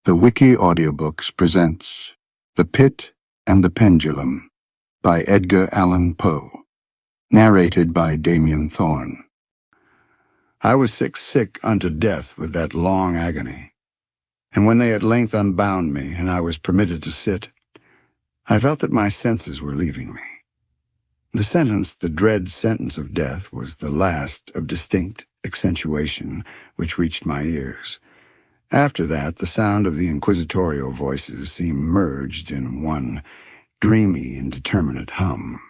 The Wiki Audiobooks presents The Pit and the Pendulum by Edgar Allan Poe, narrated by Damien Thorne. I was sick unto death with that long agony, and when they at length unbound me and I was permitted to sit, I felt that my senses were leaving me. The dread sentence of death, was the last of distinct accentuation which reached my ears. After that, the sound of the inquisitorial voices seemed merged in one dreamy, indeterminate hum.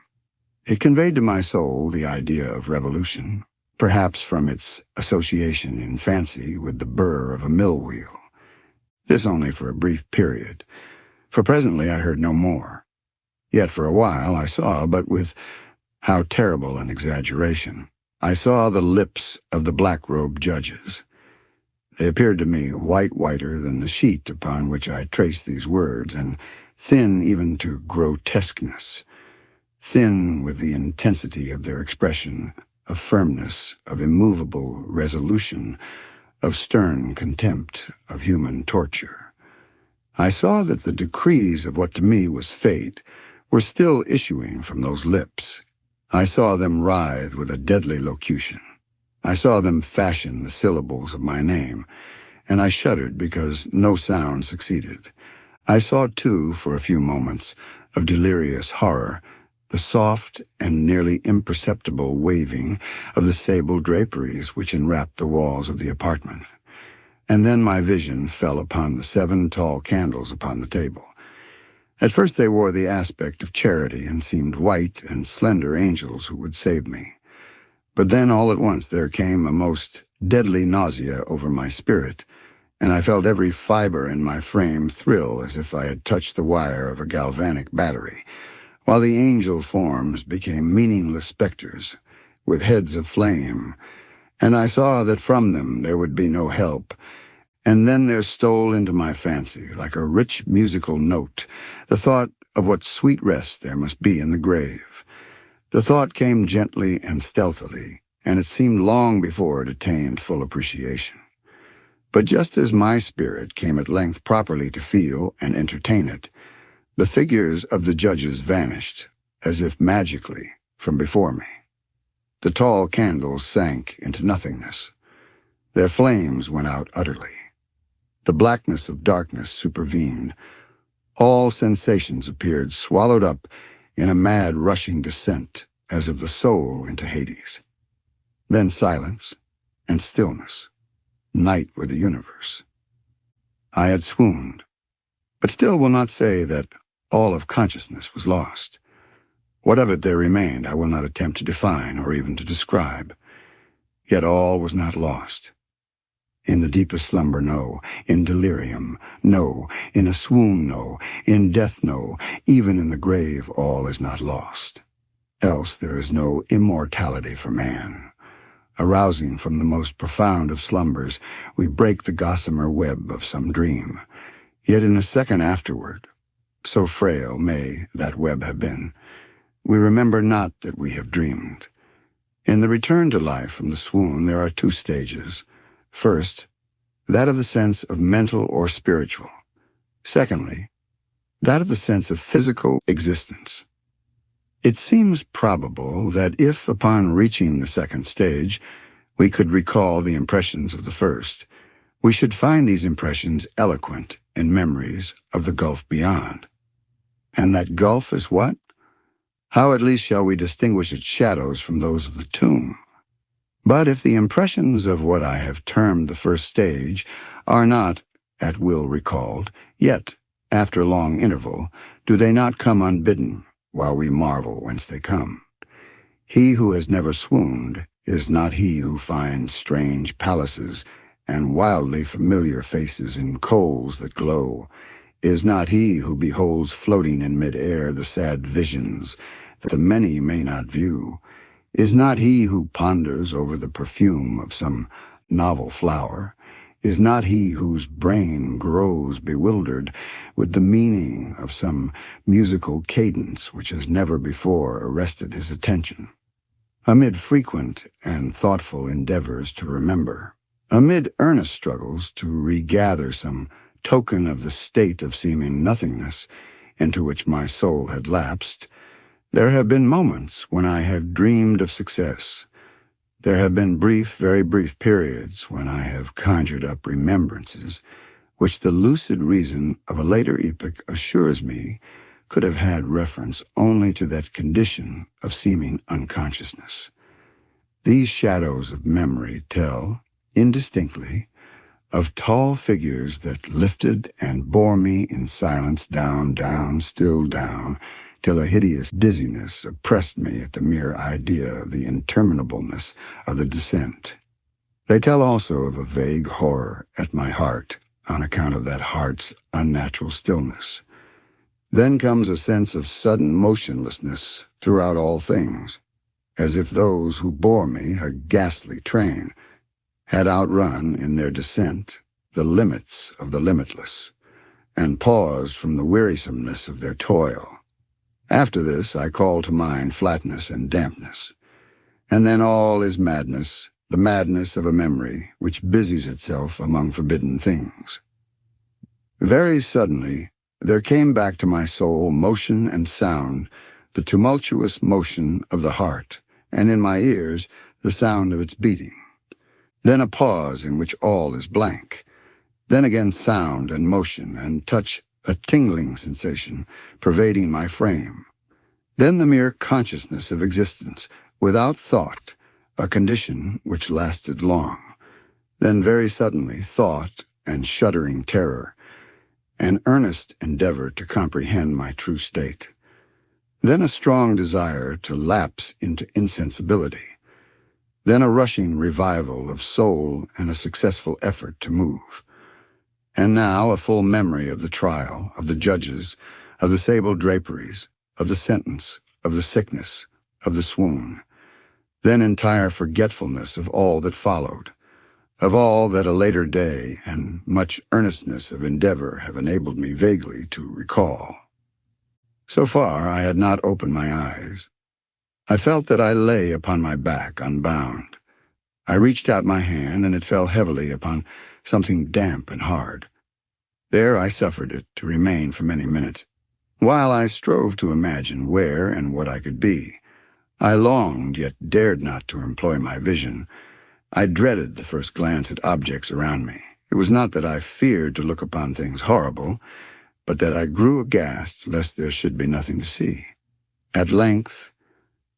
It conveyed to my soul the idea of revolution, perhaps from its association in fancy with the burr of a mill wheel. This only for a brief period, for presently I heard no more. Yet for a while I saw, but with how terrible an exaggeration, I saw the lips of the black-robed judges. They appeared to me whiter than the sheet upon which I traced these words, and thin even to grotesqueness, thin with the intensity of their expression, of firmness, of immovable resolution, of stern contempt of human torture. I saw that the decrees of what to me was fate were still issuing from those lips. I saw them writhe with a deadly locution. I saw them fashion the syllables of my name, and I shuddered because no sound succeeded. I saw, too, for a few moments of delirious horror, the soft and nearly imperceptible waving of the sable draperies which enwrapped the walls of the apartment. And then my vision fell upon the 7 tall candles upon the table. At first they wore the aspect of charity and seemed white and slender angels who would save me. But then all at once there came a most deadly nausea over my spirit, and I felt every fiber in my frame thrill as if I had touched the wire of a galvanic battery, while the angel forms became meaningless specters with heads of flame, and I saw that from them there would be no help. And then there stole into my fancy, like a rich musical note, the thought of what sweet rest there must be in the grave. The thought came gently and stealthily, and it seemed long before it attained full appreciation. But just as my spirit came at length properly to feel and entertain it, the figures of the judges vanished, as if magically, from before me. The tall candles sank into nothingness. Their flames went out utterly. The blackness of darkness supervened. All sensations appeared swallowed up in a mad rushing descent, as of the soul into Hades. Then silence and stillness, night with the universe. I had swooned, but still will not say that all of consciousness was lost. What of it there remained I will not attempt to define or even to describe. Yet all was not lost. In the deepest slumber, no. In delirium, no. In a swoon, no. In death, no. Even in the grave, all is not lost. Else there is no immortality for man. Arousing from the most profound of slumbers, we break the gossamer web of some dream. Yet in a second afterward, so frail may that web have been, we remember not that we have dreamed. In the return to life from the swoon there are 2 stages. First, that of the sense of mental or spiritual. Secondly, that of the sense of physical existence. It seems probable that if, upon reaching the second stage, we could recall the impressions of the first, we should find these impressions eloquent in memories of the gulf beyond. And that gulf is what? How at least shall we distinguish its shadows from those of the tomb? But if the impressions of what I have termed the first stage are not, at will recalled, yet, after a long interval, do they not come unbidden, while we marvel whence they come? He who has never swooned is not he who finds strange palaces and wildly familiar faces in coals that glow, is not he who beholds floating in mid-air the sad visions that the many may not view, is not he who ponders over the perfume of some novel flower, is not he whose brain grows bewildered with the meaning of some musical cadence which has never before arrested his attention. Amid frequent and thoughtful endeavors to remember, amid earnest struggles to regather some token of the state of seeming nothingness into which my soul had lapsed, there have been moments when I have dreamed of success. There have been brief, very brief periods when I have conjured up remembrances which the lucid reason of a later epoch assures me could have had reference only to that condition of seeming unconsciousness. These shadows of memory tell, indistinctly, of tall figures that lifted and bore me in silence down, down, still down, till a hideous dizziness oppressed me at the mere idea of the interminableness of the descent. They tell also of a vague horror at my heart on account of that heart's unnatural stillness. Then comes a sense of sudden motionlessness throughout all things, as if those who bore me, a ghastly train, had outrun in their descent the limits of the limitless, and paused from the wearisomeness of their toil. After this I call to mind flatness and dampness, and then all is madness, the madness of a memory which busies itself among forbidden things. Very suddenly there came back to my soul motion and sound, the tumultuous motion of the heart, and in my ears the sound of its beating. Then a pause in which all is blank. Then again sound and motion and touch, a tingling sensation pervading my frame. Then the mere consciousness of existence, without thought, a condition which lasted long. Then very suddenly thought and shuddering terror, an earnest endeavor to comprehend my true state. Then a strong desire to lapse into insensibility. Then a rushing revival of soul and a successful effort to move. And now a full memory of the trial, of the judges, of the sable draperies, of the sentence, of the sickness, of the swoon. Then entire forgetfulness of all that followed, of all that a later day and much earnestness of endeavor have enabled me vaguely to recall. So far I had not opened my eyes. I felt that I lay upon my back unbound. I reached out my hand, and it fell heavily upon something damp and hard. There I suffered it to remain for many minutes, while I strove to imagine where and what I could be. I longed, yet dared not to employ my vision. I dreaded the first glance at objects around me. It was not that I feared to look upon things horrible, but that I grew aghast lest there should be nothing to see. At length,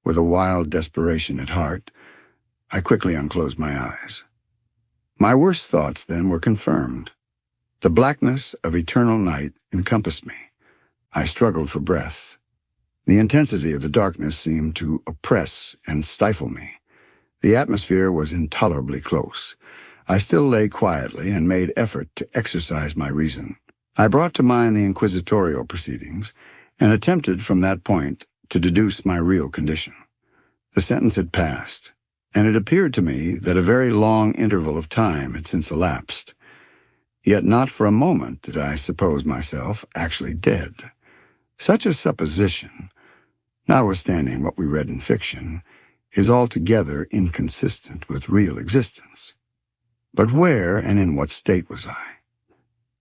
with a wild desperation at heart, I quickly unclosed my eyes. My worst thoughts then were confirmed. The blackness of eternal night encompassed me. I struggled for breath. The intensity of the darkness seemed to oppress and stifle me. The atmosphere was intolerably close. I still lay quietly and made effort to exercise my reason. I brought to mind the inquisitorial proceedings and attempted from that point to deduce my real condition. The sentence had passed, and it appeared to me that a very long interval of time had since elapsed. Yet not for a moment did I suppose myself actually dead. Such a supposition, notwithstanding what we read in fiction, is altogether inconsistent with real existence. But where and in what state was I?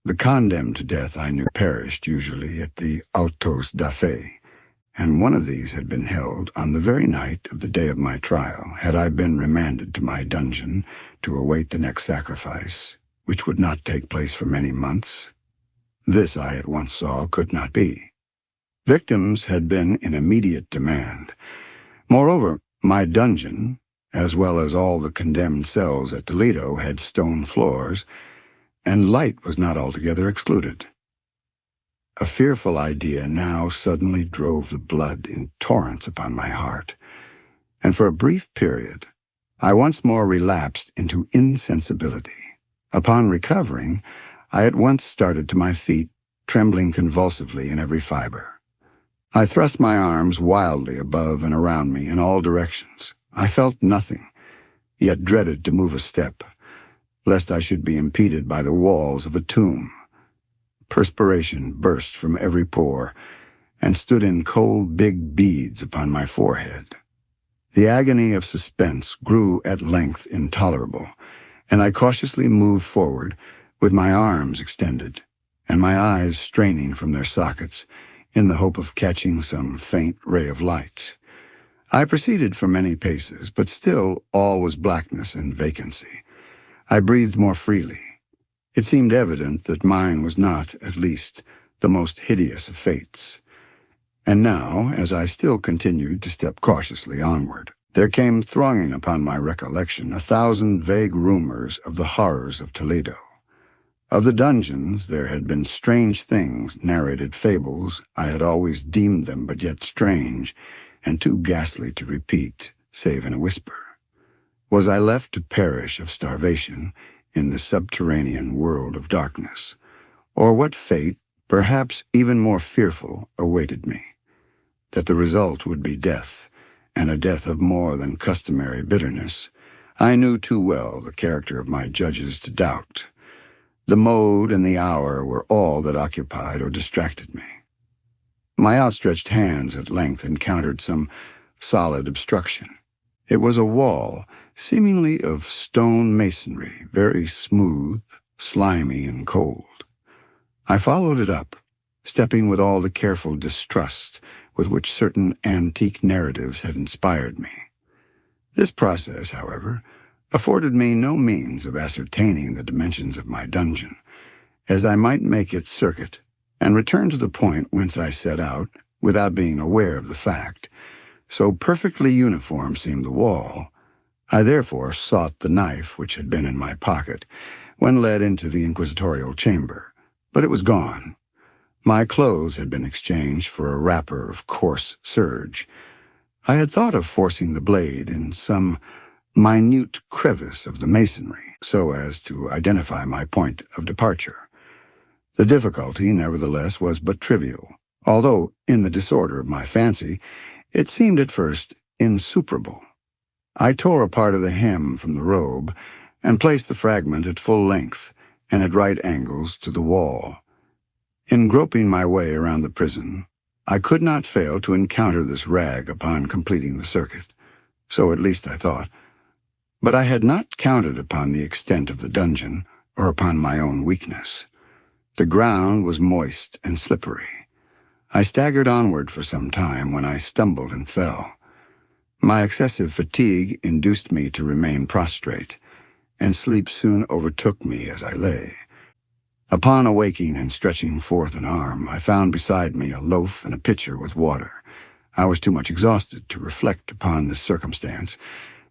The condemned to death I knew perished usually at the autos da fe, and one of these had been held on the very night of the day of my trial, had I been remanded to my dungeon to await the next sacrifice, which would not take place for many months. This I at once saw could not be. Victims had been in immediate demand. Moreover, my dungeon, as well as all the condemned cells at Toledo, had stone floors, and light was not altogether excluded. A fearful idea now suddenly drove the blood in torrents upon my heart, and for a brief period I once more relapsed into insensibility. Upon recovering, I at once started to my feet, trembling convulsively in every fiber. I thrust my arms wildly above and around me in all directions. I felt nothing, yet dreaded to move a step, lest I should be impeded by the walls of a tomb. Perspiration burst from every pore, and stood in cold big beads upon my forehead. The agony of suspense grew at length intolerable, and I cautiously moved forward with my arms extended, and my eyes straining from their sockets in the hope of catching some faint ray of light. I proceeded for many paces, but still all was blackness and vacancy. I breathed more freely. It seemed evident that mine was not, at least, the most hideous of fates. And now, as I still continued to step cautiously onward, there came thronging upon my recollection 1,000 vague rumors of the horrors of Toledo. Of the dungeons there had been strange things, narrated fables. I had always deemed them but yet strange, and too ghastly to repeat, save in a whisper. Was I left to perish of starvation in the subterranean world of darkness? Or what fate, perhaps even more fearful, awaited me? That the result would be death, and a death of more than customary bitterness, I knew too well the character of my judges to doubt. The mode and the hour were all that occupied or distracted me. My outstretched hands at length encountered some solid obstruction. It was a wall, seemingly of stone masonry, very smooth, slimy, and cold. I followed it up, stepping with all the careful distrust with which certain antique narratives had inspired me. This process, however, afforded me no means of ascertaining the dimensions of my dungeon, as I might make its circuit and return to the point whence I set out without being aware of the fact. So perfectly uniform seemed the wall. I therefore sought the knife which had been in my pocket when led into the inquisitorial chamber, but it was gone. My clothes had been exchanged for a wrapper of coarse serge. I had thought of forcing the blade in some minute crevice of the masonry, so as to identify my point of departure. The difficulty, nevertheless, was but trivial, although, in the disorder of my fancy, it seemed at first insuperable. I tore a part of the hem from the robe and placed the fragment at full length and at right angles to the wall. In groping my way around the prison, I could not fail to encounter this rag upon completing the circuit. So at least I thought. But I had not counted upon the extent of the dungeon or upon my own weakness. The ground was moist and slippery. I staggered onward for some time when I stumbled and fell. My excessive fatigue induced me to remain prostrate, and sleep soon overtook me as I lay. Upon awaking and stretching forth an arm, I found beside me a loaf and a pitcher with water. I was too much exhausted to reflect upon this circumstance,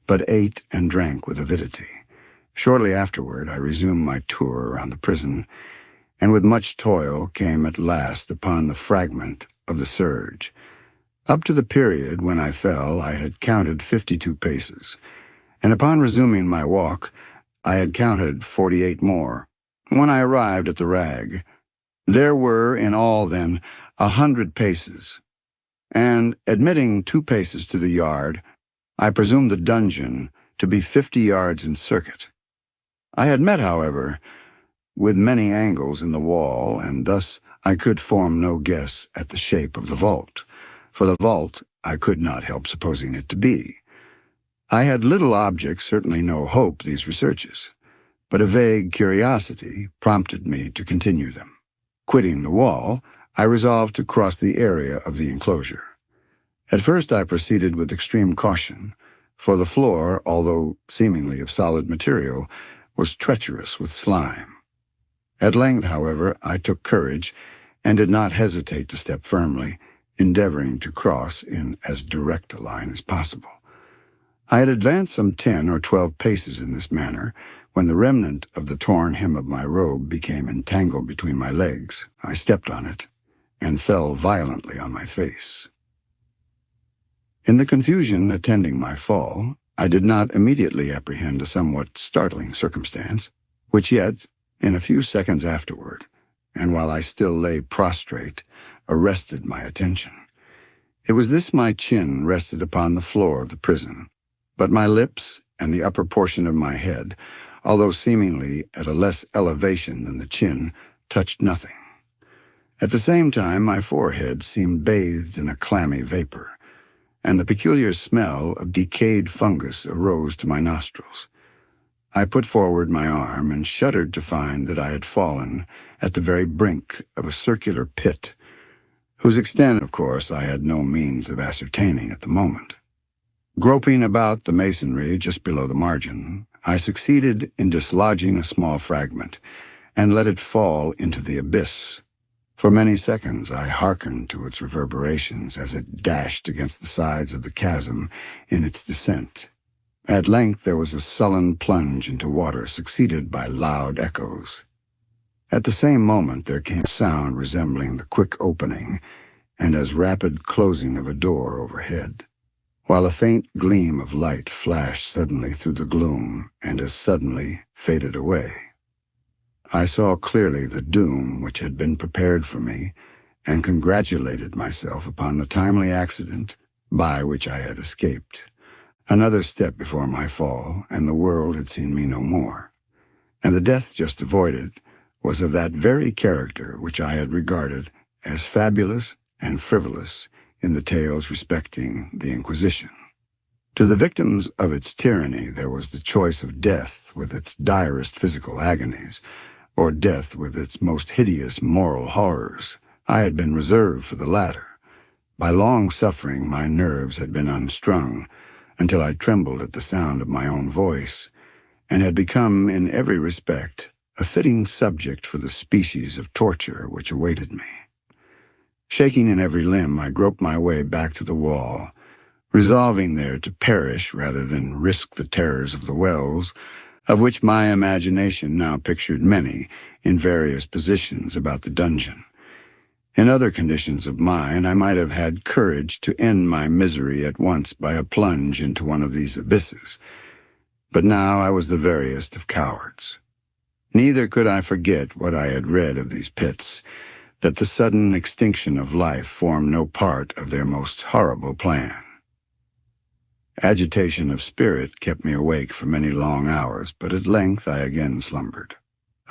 but ate and drank with avidity. Shortly afterward, I resumed my tour around the prison, and with much toil came at last upon the fragment of the serge. Up to the period when I fell, I had counted 52 paces, and upon resuming my walk, I had counted 48 more. When I arrived at the rag, there were in all then 100 paces, and, admitting 2 paces to the yard, I presumed the dungeon to be 50 yards in circuit. I had met, however, with many angles in the wall, and thus I could form no guess at the shape of the vault, for the vault I could not help supposing it to be. I had little object, certainly no hope, these researches, but a vague curiosity prompted me to continue them. Quitting the wall, I resolved to cross the area of the enclosure. At first I proceeded with extreme caution, for the floor, although seemingly of solid material, was treacherous with slime. At length, however, I took courage and did not hesitate to step firmly, endeavoring to cross in as direct a line as possible. I had advanced some 10 or 12 paces in this manner, when the remnant of the torn hem of my robe became entangled between my legs. I stepped on it, and fell violently on my face. In the confusion attending my fall, I did not immediately apprehend a somewhat startling circumstance, which yet, in a few seconds afterward, and while I still lay prostrate, arrested my attention. It was this: my chin rested upon the floor of the prison, but my lips and the upper portion of my head, although seemingly at a less elevation than the chin, touched nothing. At the same time, my forehead seemed bathed in a clammy vapor, and the peculiar smell of decayed fungus arose to my nostrils. I put forward my arm and shuddered to find that I had fallen at the very brink of a circular pit, whose extent, of course, I had no means of ascertaining at the moment. Groping about the masonry just below the margin, I succeeded in dislodging a small fragment and let it fall into the abyss. For many seconds I hearkened to its reverberations as it dashed against the sides of the chasm in its descent. At length there was a sullen plunge into water, succeeded by loud echoes. At the same moment there came a sound resembling the quick opening and as rapid closing of a door overhead, while a faint gleam of light flashed suddenly through the gloom and as suddenly faded away. I saw clearly the doom which had been prepared for me, and congratulated myself upon the timely accident by which I had escaped. Another step before my fall, and the world had seen me no more, and the death just avoided was of that very character which I had regarded as fabulous and frivolous in the tales respecting the Inquisition. To the victims of its tyranny there was the choice of death with its direst physical agonies, or death with its most hideous moral horrors. I had been reserved for the latter. By long suffering my nerves had been unstrung, until I trembled at the sound of my own voice, and had become in every respect a fitting subject for the species of torture which awaited me. Shaking in every limb, I groped my way back to the wall, resolving there to perish rather than risk the terrors of the wells, of which my imagination now pictured many in various positions about the dungeon. In other conditions of mind, I might have had courage to end my misery at once by a plunge into one of these abysses, but now I was the veriest of cowards. Neither could I forget what I had read of these pits, that the sudden extinction of life formed no part of their most horrible plan. Agitation of spirit kept me awake for many long hours, but at length I again slumbered.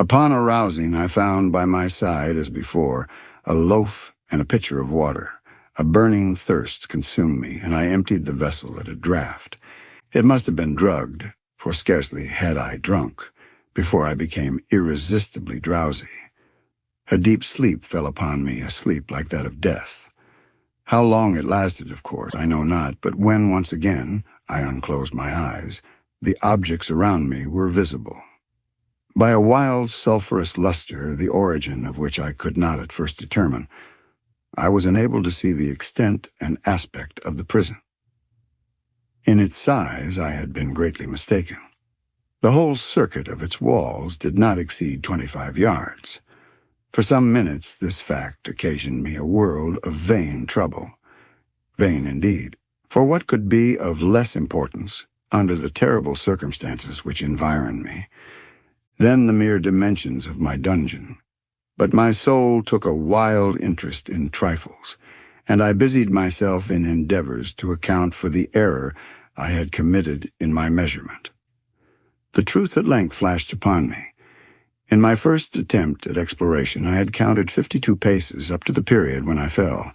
Upon arousing, I found by my side, as before, a loaf and a pitcher of water. A burning thirst consumed me, and I emptied the vessel at a draught. It must have been drugged, for scarcely had I drunk before I became irresistibly drowsy. A deep sleep fell upon me, a sleep like that of death. How long it lasted, of course, I know not, but when once again I unclosed my eyes, the objects around me were visible. By a wild sulphurous luster, the origin of which I could not at first determine, I was enabled to see the extent and aspect of the prison. In its size I had been greatly mistaken. The whole circuit of its walls did not exceed 25 yards. For some minutes this fact occasioned me a world of vain trouble. Vain indeed, for what could be of less importance, under the terrible circumstances which environed me, than the mere dimensions of my dungeon? But my soul took a wild interest in trifles, and I busied myself in endeavors to account for the error I had committed in my measurement. The truth at length flashed upon me. In my first attempt at exploration, I had counted 52 paces up to the period when I fell.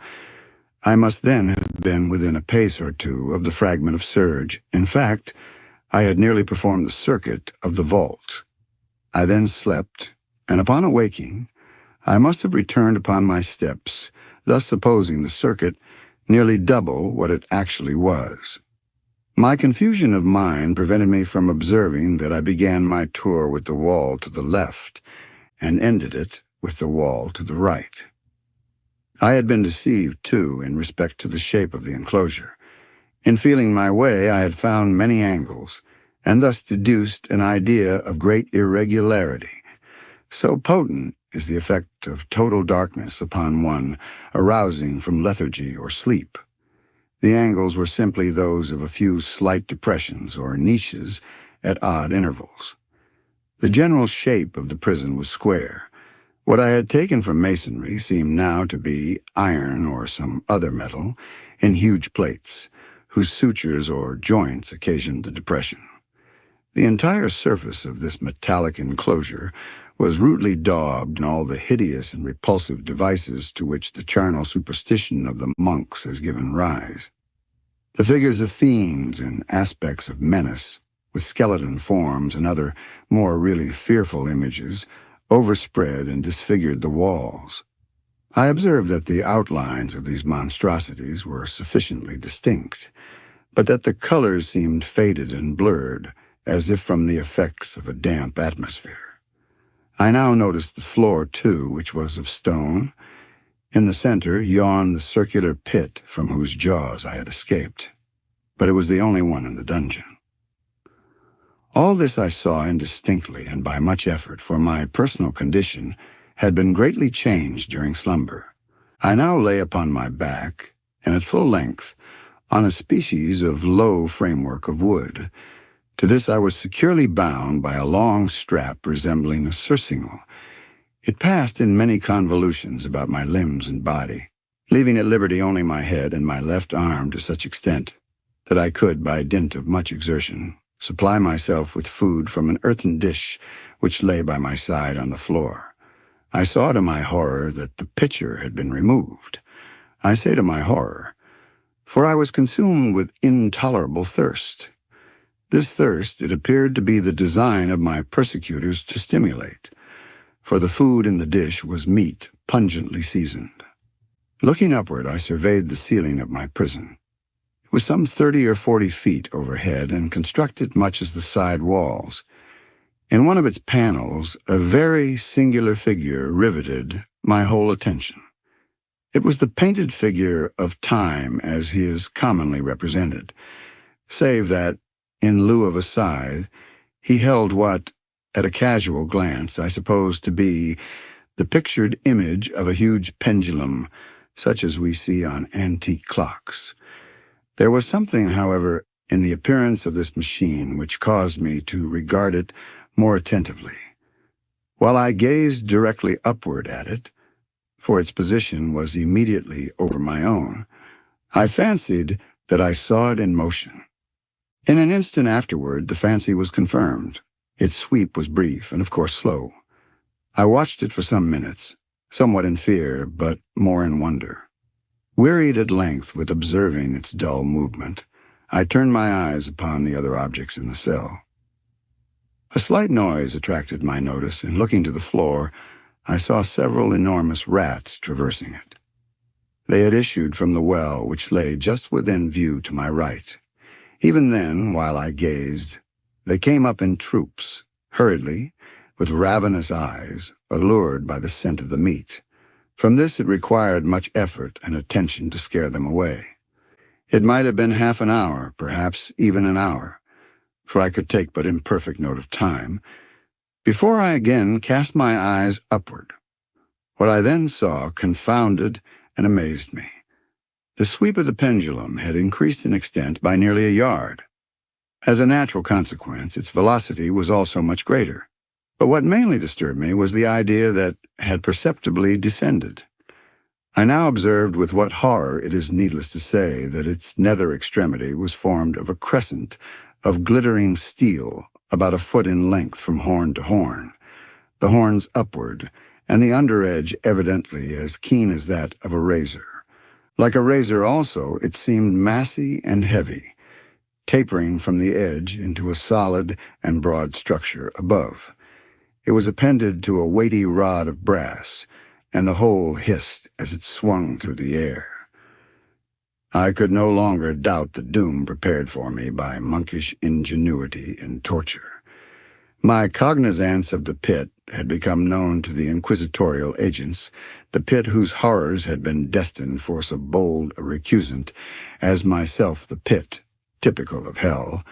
I must then have been within a pace or two of the fragment of serge. In fact, I had nearly performed the circuit of the vault. I then slept, and upon awaking, I must have returned upon my steps, thus supposing the circuit nearly double what it actually was. My confusion of mind prevented me from observing that I began my tour with the wall to the left, and ended it with the wall to the right. I had been deceived, too, in respect to the shape of the enclosure. In feeling my way, I had found many angles, and thus deduced an idea of great irregularity. So potent is the effect of total darkness upon one arousing from lethargy or sleep. The angles were simply those of a few slight depressions or niches at odd intervals. The general shape of the prison was square. What I had taken for masonry seemed now to be iron or some other metal in huge plates, whose sutures or joints occasioned the depression. The entire surface of this metallic enclosure was rudely daubed in all the hideous and repulsive devices to which the charnel superstition of the monks has given rise. The figures of fiends and aspects of menace, with skeleton forms and other, more really fearful images, overspread and disfigured the walls. I observed that the outlines of these monstrosities were sufficiently distinct, but that the colors seemed faded and blurred, as if from the effects of a damp atmosphere. I now noticed the floor, too, which was of stone. In the center yawned the circular pit from whose jaws I had escaped, but it was the only one in the dungeon. All this I saw indistinctly and by much effort, for my personal condition had been greatly changed during slumber. I now lay upon my back, and at full length, on a species of low framework of wood. To this I was securely bound by a long strap resembling a surcingle. It passed in many convolutions about my limbs and body, leaving at liberty only my head and my left arm to such extent that I could, by dint of much exertion, supply myself with food from an earthen dish which lay by my side on the floor. I saw to my horror that the pitcher had been removed. I say to my horror, for I was consumed with intolerable thirst. This thirst it appeared to be the design of my persecutors to stimulate, for the food in the dish was meat pungently seasoned. Looking upward, I surveyed the ceiling of my prison. It was some 30 or 40 feet overhead and constructed much as the side walls. In one of its panels, a very singular figure riveted my whole attention. It was the painted figure of Time as he is commonly represented, save that, in lieu of a scythe, he held what, at a casual glance, I supposed to be the pictured image of a huge pendulum, such as we see on antique clocks. There was something, however, in the appearance of this machine which caused me to regard it more attentively. While I gazed directly upward at it, for its position was immediately over my own, I fancied that I saw it in motion. In an instant afterward, the fancy was confirmed. Its sweep was brief and, of course, slow. I watched it for some minutes, somewhat in fear, but more in wonder. Wearied at length with observing its dull movement, I turned my eyes upon the other objects in the cell. A slight noise attracted my notice, and looking to the floor, I saw several enormous rats traversing it. They had issued from the well which lay just within view to my right. Even then, while I gazed, they came up in troops, hurriedly, with ravenous eyes, allured by the scent of the meat. From this it required much effort and attention to scare them away. It might have been half an hour, perhaps even an hour, for I could take but imperfect note of time, before I again cast my eyes upward. What I then saw confounded and amazed me. The sweep of the pendulum had increased in extent by nearly a yard. As a natural consequence, its velocity was also much greater. But what mainly disturbed me was the idea that had perceptibly descended. I now observed with what horror it is needless to say that its nether extremity was formed of a crescent of glittering steel about a foot in length from horn to horn, the horns upward, and the under edge evidently as keen as that of a razor. Like a razor also, it seemed massy and heavy, tapering from the edge into a solid and broad structure above. It was appended to a weighty rod of brass, and the whole hissed as it swung through the air. I could no longer doubt the doom prepared for me by monkish ingenuity in torture. My cognizance of the pit had become known to the inquisitorial agents, the pit whose horrors had been destined for so bold a recusant as myself, the pit, typical of hell,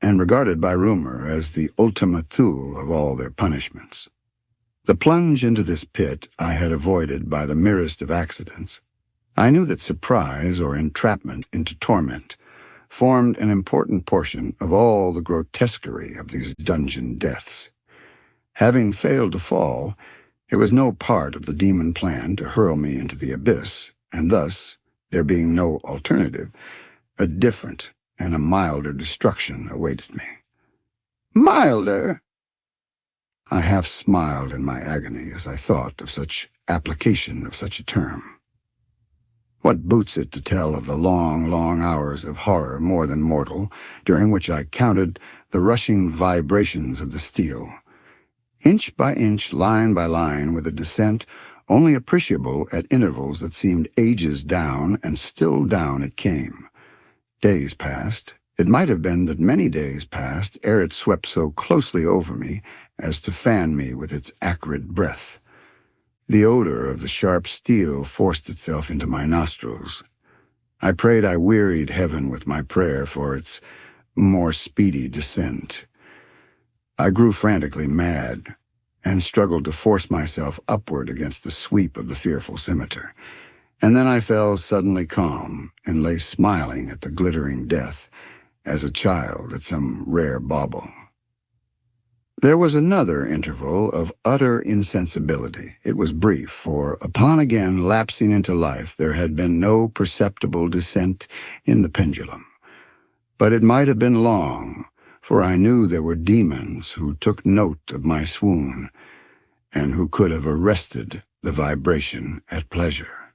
and regarded by rumor as the ultima thule of all their punishments. The plunge into this pit I had avoided by the merest of accidents. I knew that surprise or entrapment into torment formed an important portion of all the grotesquerie of these dungeon deaths. Having failed to fall, it was no part of the demon plan to hurl me into the abyss, and thus, there being no alternative, a different and a milder destruction awaited me. Milder? I half smiled in my agony as I thought of such application of such a term. What boots it to tell of the long, long hours of horror more than mortal, during which I counted the rushing vibrations of the steel. Inch by inch, line by line, with a descent only appreciable at intervals that seemed ages down, and still down it came. Days passed. It might have been that many days passed ere it swept so closely over me as to fan me with its acrid breath. The odor of the sharp steel forced itself into my nostrils. I prayed I wearied heaven with my prayer for its more speedy descent. I grew frantically mad, and struggled to force myself upward against the sweep of the fearful scimitar. And then I fell suddenly calm, and lay smiling at the glittering death, as a child at some rare bauble. There was another interval of utter insensibility. It was brief, for upon again lapsing into life there had been no perceptible descent in the pendulum. But it might have been long, for I knew there were demons who took note of my swoon, and who could have arrested the vibration at pleasure.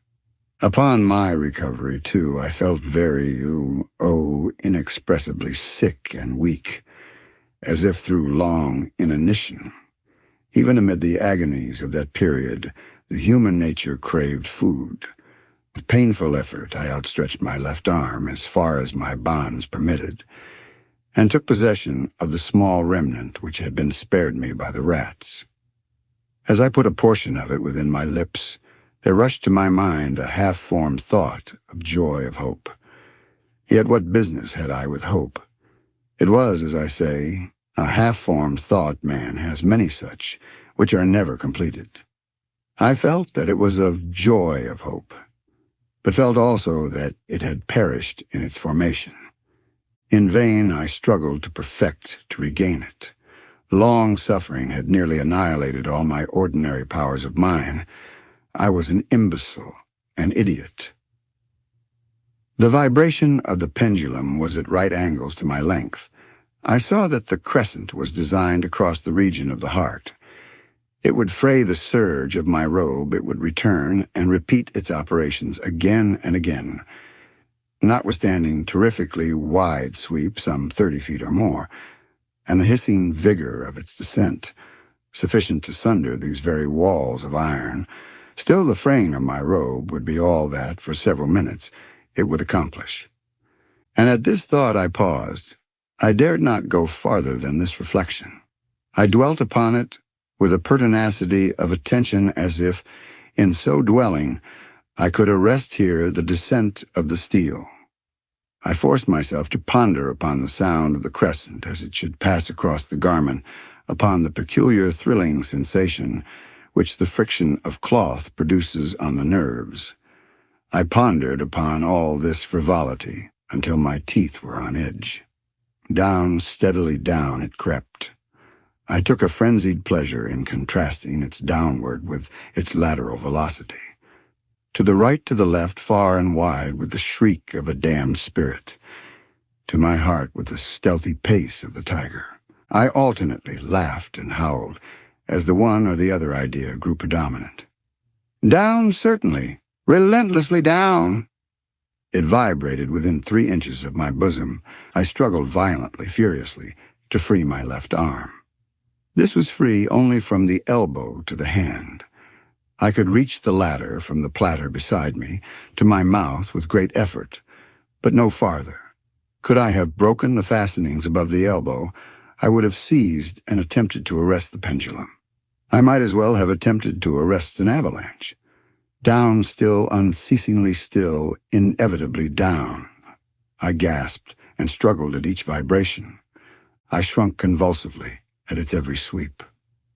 Upon my recovery, too, I felt very, inexpressibly sick and weak, as if through long inanition. Even amid the agonies of that period, the human nature craved food. With painful effort, I outstretched my left arm as far as my bonds permitted, and took possession of the small remnant which had been spared me by the rats. As I put a portion of it within my lips, there rushed to my mind a half-formed thought of joy of hope. Yet what business had I with hope? It was, as I say, a half-formed thought. Man has many such, which are never completed. I felt that it was of joy of hope, but felt also that it had perished in its formation. In vain I struggled to regain it. Long suffering had nearly annihilated all my ordinary powers of mind. I was an imbecile, an idiot. The vibration of the pendulum was at right angles to my length. I saw that the crescent was designed across the region of the heart. It would fray the surge of my robe, it would return and repeat its operations again and again. Notwithstanding terrifically wide sweep, some 30 feet or more, and the hissing vigor of its descent, sufficient to sunder these very walls of iron, still the fraying of my robe would be all that, for several minutes, it would accomplish. And at this thought I paused. I dared not go farther than this reflection. I dwelt upon it with a pertinacity of attention as if, in so dwelling, I could arrest here the descent of the steel. I forced myself to ponder upon the sound of the crescent as it should pass across the garment, upon the peculiar thrilling sensation which the friction of cloth produces on the nerves. I pondered upon all this frivolity until my teeth were on edge. Down, steadily down it crept. I took a frenzied pleasure in contrasting its downward with its lateral velocity. To the right, to the left, far and wide, with the shriek of a damned spirit. To my heart, with the stealthy pace of the tiger. I alternately laughed and howled, as the one or the other idea grew predominant. Down, certainly, relentlessly down. It vibrated within 3 inches of my bosom. I struggled violently, furiously, to free my left arm. This was free only from the elbow to the hand. I could reach the latter from the platter beside me to my mouth with great effort, but no farther. Could I have broken the fastenings above the elbow, I would have seized and attempted to arrest the pendulum. I might as well have attempted to arrest an avalanche. Down still, unceasingly still, inevitably down. I gasped and struggled at each vibration. I shrunk convulsively at its every sweep.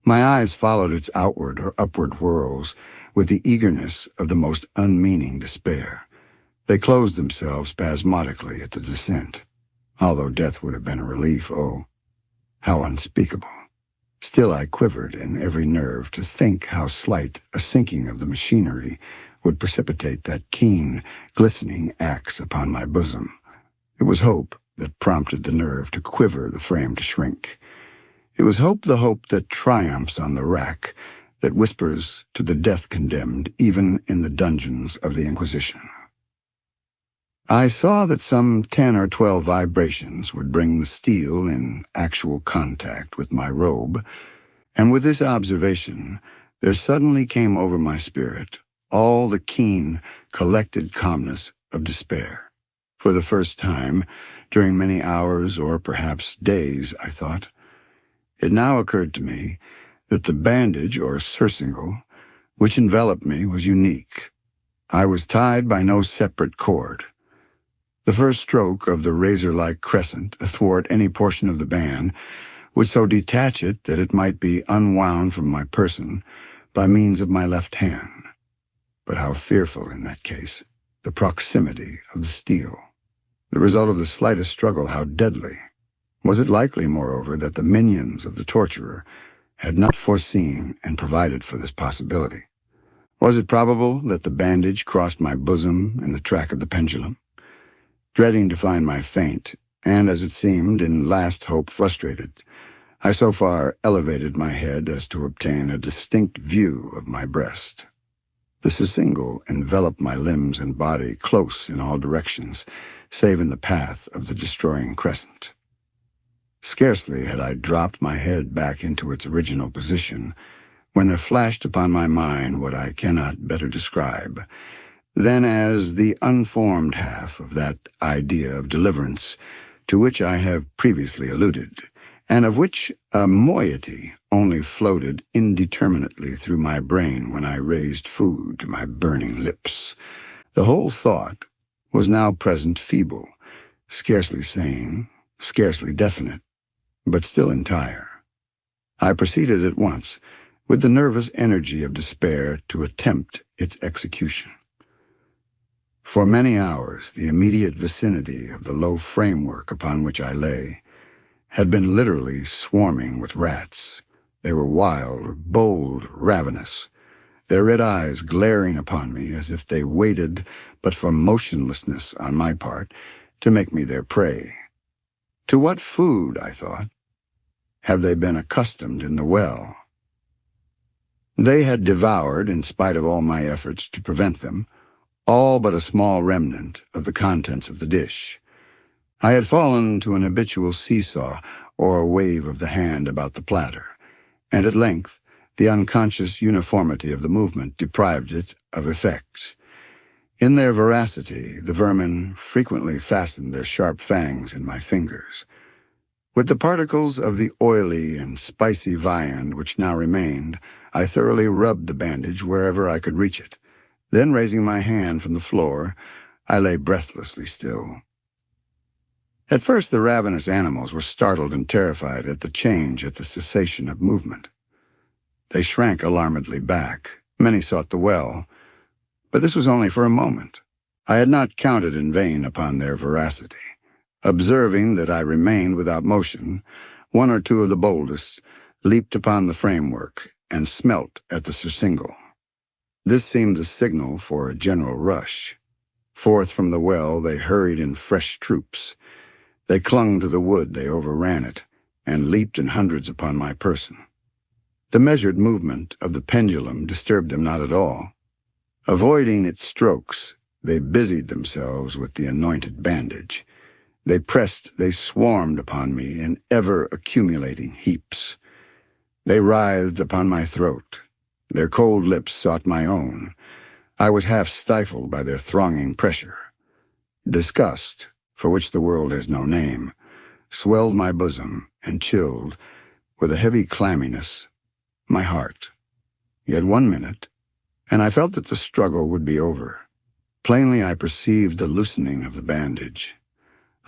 My eyes followed its outward or upward whirls with the eagerness of the most unmeaning despair. They closed themselves spasmodically at the descent. Although death would have been a relief, oh, how unspeakable. Still I quivered in every nerve to think how slight a sinking of the machinery would precipitate that keen, glistening axe upon my bosom. It was hope that prompted the nerve to quiver, the frame to shrink. It was hope, the hope that triumphs on the rack, that whispers to the death-condemned even in the dungeons of the Inquisition. I saw that some 10 or 12 vibrations would bring the steel in actual contact with my robe, and with this observation, there suddenly came over my spirit all the keen, collected calmness of despair. For the first time, during many hours or perhaps days, I thought, it now occurred to me that the bandage or surcingle which enveloped me was unique. I was tied by no separate cord. The first stroke of the razor-like crescent athwart any portion of the band would so detach it that it might be unwound from my person by means of my left hand. But how fearful, in that case, the proximity of the steel. The result of the slightest struggle, how deadly. Was it likely, moreover, that the minions of the torturer had not foreseen and provided for this possibility? Was it probable that the bandage crossed my bosom in the track of the pendulum? Dreading to find my feint, and, as it seemed, in last hope frustrated, I so far elevated my head as to obtain a distinct view of my breast. The surcingle enveloped my limbs and body close in all directions, save in the path of the destroying crescent. Scarcely had I dropped my head back into its original position when there flashed upon my mind what I cannot better describe than as the unformed half of that idea of deliverance to which I have previously alluded, and of which a moiety only floated indeterminately through my brain when I raised food to my burning lips. The whole thought was now present feeble, scarcely sane, scarcely definite, but still entire. I proceeded at once, with the nervous energy of despair, to attempt its execution. For many hours, the immediate vicinity of the low framework upon which I lay had been literally swarming with rats. They were wild, bold, ravenous, their red eyes glaring upon me as if they waited but for motionlessness on my part to make me their prey. To what food, I thought, have they been accustomed in the well? They had devoured, in spite of all my efforts to prevent them, all but a small remnant of the contents of the dish. I had fallen to an habitual seesaw or wave of the hand about the platter, and at length the unconscious uniformity of the movement deprived it of effect. In their voracity, the vermin frequently fastened their sharp fangs in my fingers. With the particles of the oily and spicy viand which now remained, I thoroughly rubbed the bandage wherever I could reach it. Then, raising my hand from the floor, I lay breathlessly still. At first the ravenous animals were startled and terrified at the change, at the cessation of movement. They shrank alarmedly back. Many sought the well, but this was only for a moment. I had not counted in vain upon their voracity. Observing that I remained without motion, one or two of the boldest leaped upon the framework and smelt at the surcingle. This seemed the signal for a general rush. Forth from the well they hurried in fresh troops. They clung to the wood, they overran it, and leaped in hundreds upon my person. The measured movement of the pendulum disturbed them not at all. Avoiding its strokes, they busied themselves with the anointed bandage. They pressed, they swarmed upon me in ever-accumulating heaps. They writhed upon my throat. Their cold lips sought my own. I was half stifled by their thronging pressure. Disgust, for which the world has no name, swelled my bosom and chilled, with a heavy clamminess, my heart. Yet 1 minute, and I felt that the struggle would be over. Plainly I perceived the loosening of the bandage.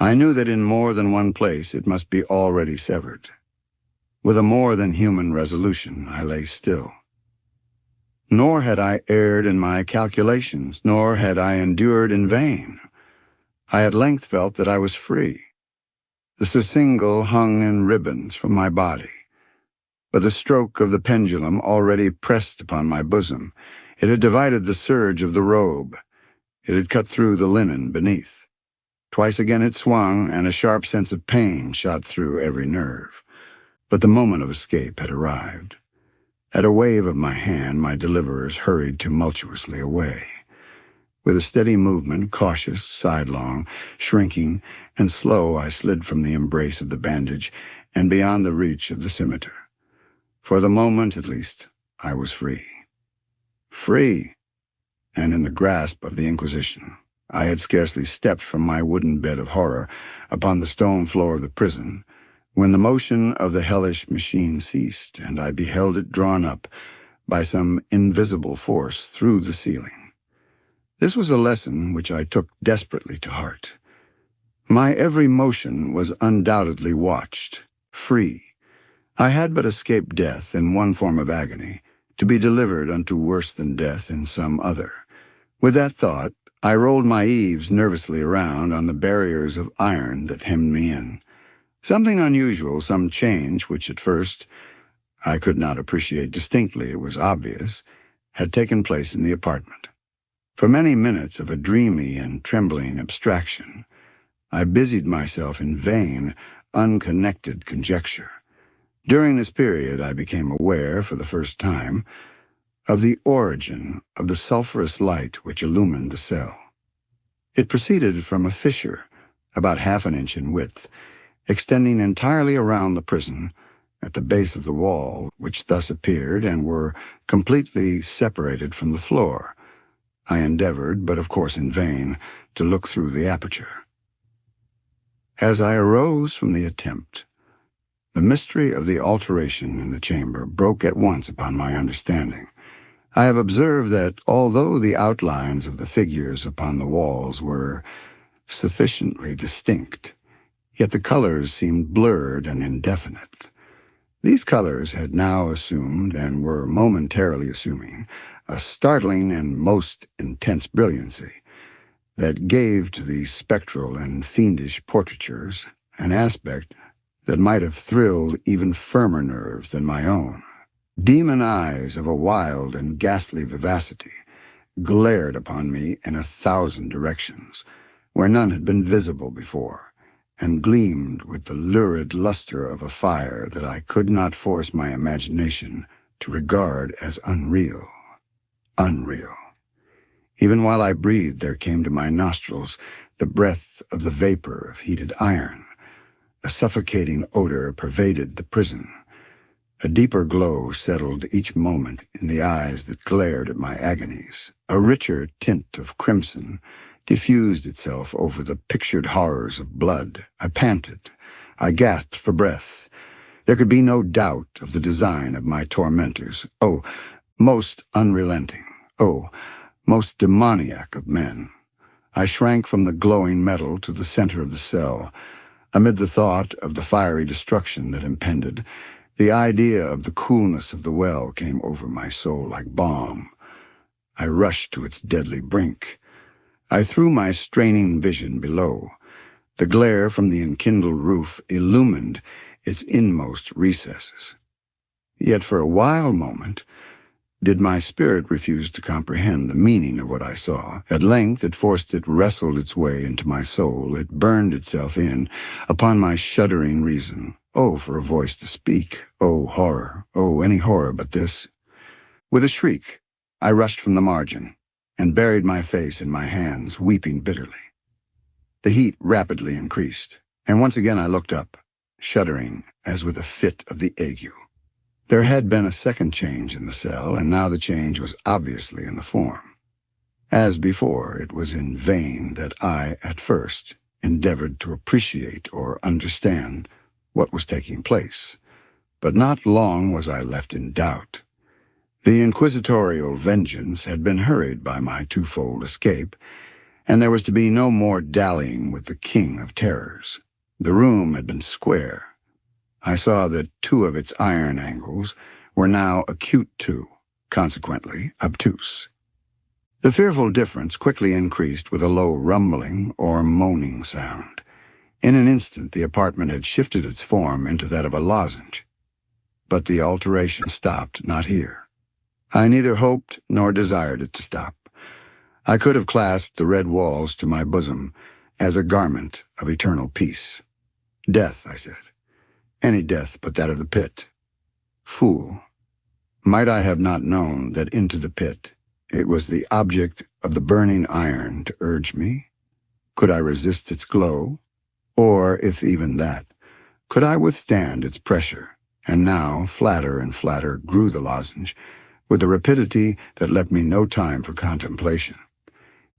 I knew that in more than one place it must be already severed. With a more than human resolution, I lay still. Nor had I erred in my calculations, nor had I endured in vain. I at length felt that I was free. The surcingle hung in ribbons from my body, but the stroke of the pendulum already pressed upon my bosom. It had divided the serge of the robe. It had cut through the linen beneath. Twice again it swung, and a sharp sense of pain shot through every nerve. But the moment of escape had arrived. At a wave of my hand, my deliverers hurried tumultuously away. With a steady movement, cautious, sidelong, shrinking, and slow, I slid from the embrace of the bandage and beyond the reach of the scimitar. For the moment, at least, I was free. Free, and in the grasp of the Inquisition. I had scarcely stepped from my wooden bed of horror upon the stone floor of the prison when the motion of the hellish machine ceased, and I beheld it drawn up by some invisible force through the ceiling. This was a lesson which I took desperately to heart. My every motion was undoubtedly watched, free. I had but escaped death in one form of agony, to be delivered unto worse than death in some other. With that thought, I rolled my eaves nervously around on the barriers of iron that hemmed me in. Something unusual, some change which at first I could not appreciate distinctly, it was obvious, had taken place in the apartment. For many minutes of a dreamy and trembling abstraction, I busied myself in vain, unconnected conjecture. During this period I became aware, for the first time, of the origin of the sulphurous light which illumined the cell. It proceeded from a fissure, about half an inch in width, extending entirely around the prison, at the base of the wall, which thus appeared and were completely separated from the floor. I endeavored, but of course in vain, to look through the aperture. As I arose from the attempt, the mystery of the alteration in the chamber broke at once upon my understanding. I have observed that although the outlines of the figures upon the walls were sufficiently distinct, yet the colors seemed blurred and indefinite. These colors had now assumed, and were momentarily assuming, a startling and most intense brilliancy that gave to these spectral and fiendish portraitures an aspect that might have thrilled even firmer nerves than my own. Demon eyes of a wild and ghastly vivacity glared upon me in 1,000 directions, where none had been visible before, and gleamed with the lurid luster of a fire that I could not force my imagination to regard as unreal. Unreal. Even while I breathed, there came to my nostrils the breath of the vapor of heated iron. A suffocating odor pervaded the prison. A deeper glow settled each moment in the eyes that glared at my agonies. A richer tint of crimson diffused itself over the pictured horrors of blood. I panted. I gasped for breath. There could be no doubt of the design of my tormentors. Oh, most unrelenting. Oh, most demoniac of men. I shrank from the glowing metal to the center of the cell. Amid the thought of the fiery destruction that impended, the idea of the coolness of the well came over my soul like balm. I rushed to its deadly brink. I threw my straining vision below. The glare from the enkindled roof illumined its inmost recesses. Yet for a wild moment did my spirit refuse to comprehend the meaning of what I saw. At length it wrestled its way into my soul. It burned itself in upon my shuddering reason. Oh, for a voice to speak. Oh, horror. Oh, any horror but this. With a shriek, I rushed from the margin and buried my face in my hands, weeping bitterly. The heat rapidly increased, and once again I looked up, shuddering as with a fit of the ague. There had been a second change in the cell, and now the change was obviously in the form. As before, it was in vain that I, at first, endeavored to appreciate or understand what was taking place. But not long was I left in doubt. The inquisitorial vengeance had been hurried by my twofold escape, and there was to be no more dallying with the king of terrors. The room had been square. I saw that 2 of its iron angles were now acute to, consequently obtuse. The fearful difference quickly increased with a low rumbling or moaning sound. In an instant the apartment had shifted its form into that of a lozenge. But the alteration stopped not here. I neither hoped nor desired it to stop. I could have clasped the red walls to my bosom as a garment of eternal peace. Death, I said. Any death but that of the pit. Fool, might I have not known that into the pit it was the object of the burning iron to urge me? Could I resist its glow? Or, if even that, could I withstand its pressure? And now, flatter and flatter grew the lozenge, with a rapidity that left me no time for contemplation.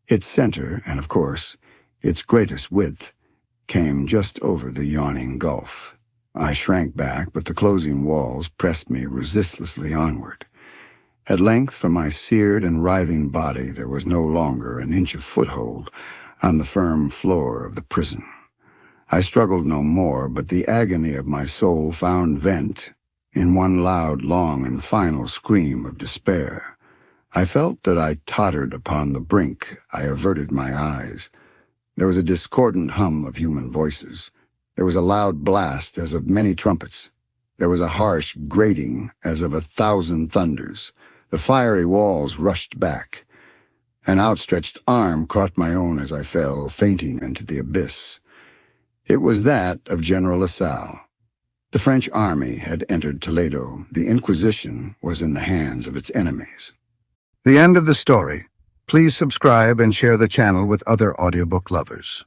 Its center, and of course, its greatest width, came just over the yawning gulf. I shrank back, but the closing walls pressed me resistlessly onward. At length, for my seared and writhing body, there was no longer an inch of foothold on the firm floor of the prison. I struggled no more, but the agony of my soul found vent in one loud, long, and final scream of despair. I felt that I tottered upon the brink. I averted my eyes. There was a discordant hum of human voices. There was a loud blast as of many trumpets. There was a harsh grating as of 1,000 thunders. The fiery walls rushed back. An outstretched arm caught my own as I fell, fainting into the abyss. It was that of General Lassalle. The French army had entered Toledo. The Inquisition was in the hands of its enemies. The end of the story. Please subscribe and share the channel with other audiobook lovers.